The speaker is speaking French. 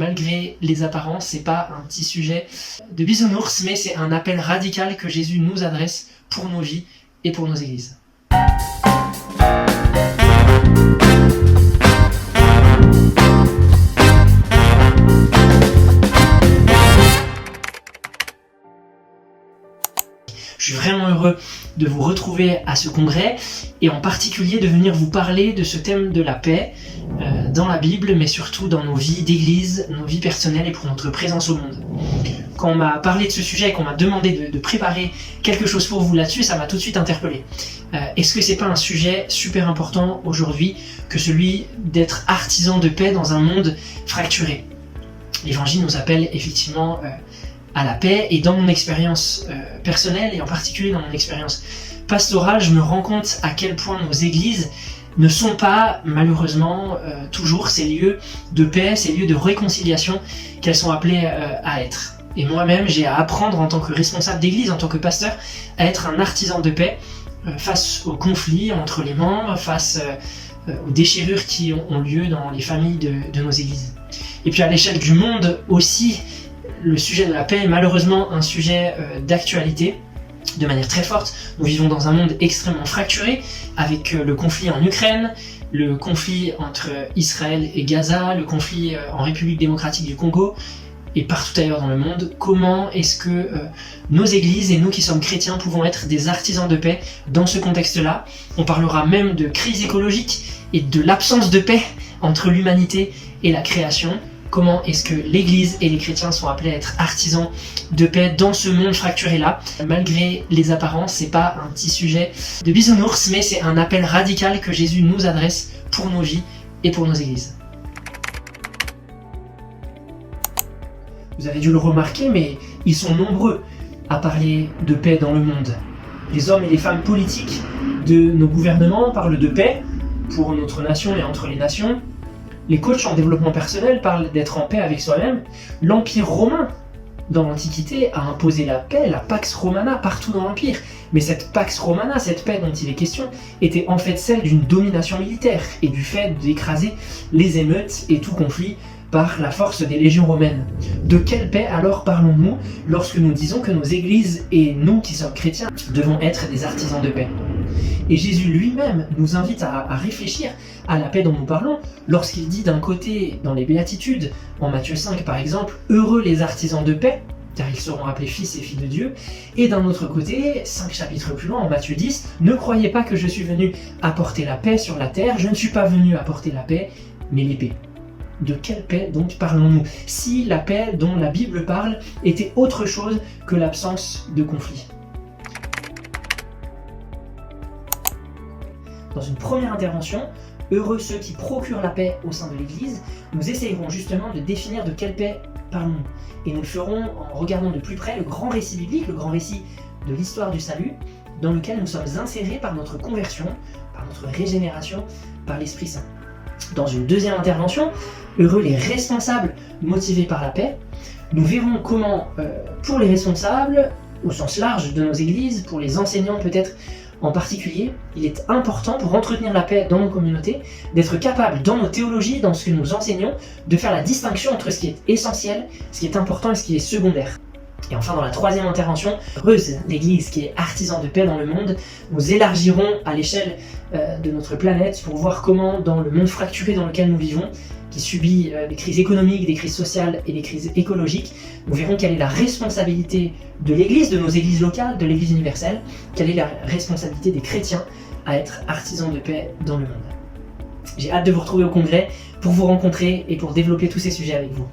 malgré les apparences. C'est pas un petit sujet de bisounours, mais c'est un appel radical que Jésus nous adresse pour nos vies et pour nos églises. Je suis vraiment heureux de vous retrouver à ce congrès et en particulier de venir vous parler de ce thème de la paix dans la Bible, mais surtout dans nos vies d'église, nos vies personnelles et pour notre présence au monde. Quand on m'a parlé de ce sujet et qu'on m'a demandé de préparer quelque chose pour vous là-dessus, ça m'a tout de suite interpellé. Est-ce que c'est pas un sujet super important aujourd'hui que celui d'être artisan de paix dans un monde fracturé ? L'Évangile nous appelle effectivement à la paix, et dans mon expérience personnelle et en particulier dans mon expérience pastorale, je me rends compte à quel point nos églises ne sont pas malheureusement toujours ces lieux de paix, ces lieux de réconciliation qu'elles sont appelées à être. Et moi-même, j'ai à apprendre en tant que responsable d'église, en tant que pasteur, à être un artisan de paix face aux conflits entre les membres, face aux déchirures qui ont lieu dans les familles de nos églises. Et puis à l'échelle du monde aussi, le sujet de la paix est malheureusement un sujet d'actualité de manière très forte. Nous vivons dans un monde extrêmement fracturé avec le conflit en Ukraine, le conflit entre Israël et Gaza, le conflit en République démocratique du Congo et partout ailleurs dans le monde. Comment est-ce que nos églises et nous qui sommes chrétiens pouvons être des artisans de paix dans ce contexte-là ? On parlera même de crise écologique et de l'absence de paix entre l'humanité et la création. Comment est-ce que l'Église et les chrétiens sont appelés à être artisans de paix dans ce monde fracturé-là ? Malgré les apparences, c'est pas un petit sujet de bisounours, mais c'est un appel radical que Jésus nous adresse pour nos vies et pour nos églises. Vous avez dû le remarquer, mais ils sont nombreux à parler de paix dans le monde. Les hommes et les femmes politiques de nos gouvernements parlent de paix pour notre nation et entre les nations. Les coachs en développement personnel parlent d'être en paix avec soi-même. L'Empire romain, dans l'Antiquité, a imposé la paix, la Pax Romana, partout dans l'Empire. Mais cette Pax Romana, cette paix dont il est question, était en fait celle d'une domination militaire et du fait d'écraser les émeutes et tout conflit par la force des légions romaines. De quelle paix alors parlons-nous lorsque nous disons que nos églises et nous qui sommes chrétiens devons être des artisans de paix ? Et Jésus lui-même nous invite à réfléchir à la paix dont nous parlons lorsqu'il dit d'un côté dans les Béatitudes, en Matthieu 5 par exemple, « Heureux les artisans de paix » car ils seront appelés fils et filles de Dieu, et d'un autre côté, 5 chapitres plus loin, en Matthieu 10, « Ne croyez pas que je suis venu apporter la paix sur la terre, je ne suis pas venu apporter la paix, mais l'épée. » De quelle paix donc parlons-nous ? Si la paix dont la Bible parle était autre chose que l'absence de conflit. Dans une première intervention, heureux ceux qui procurent la paix au sein de l'Église, nous essayerons justement de définir de quelle paix parlons-nous. Et nous le ferons en regardant de plus près le grand récit biblique, le grand récit de l'histoire du salut, dans lequel nous sommes insérés par notre conversion, par notre régénération, par l'Esprit Saint. Dans une deuxième intervention, heureux les responsables motivés par la paix, nous verrons comment, pour les responsables, au sens large de nos églises, pour les enseignants peut-être en particulier, il est important pour entretenir la paix dans nos communautés d'être capable dans nos théologies, dans ce que nous enseignons, de faire la distinction entre ce qui est essentiel, ce qui est important et ce qui est secondaire. Et enfin, dans la troisième intervention, heureuse l'Église qui est artisan de paix dans le monde, nous élargirons à l'échelle de notre planète pour voir comment, dans le monde fracturé dans lequel nous vivons, qui subit des crises économiques, des crises sociales et des crises écologiques, nous verrons quelle est la responsabilité de l'Église, de nos églises locales, de l'Église universelle, quelle est la responsabilité des chrétiens à être artisans de paix dans le monde. J'ai hâte de vous retrouver au congrès pour vous rencontrer et pour développer tous ces sujets avec vous.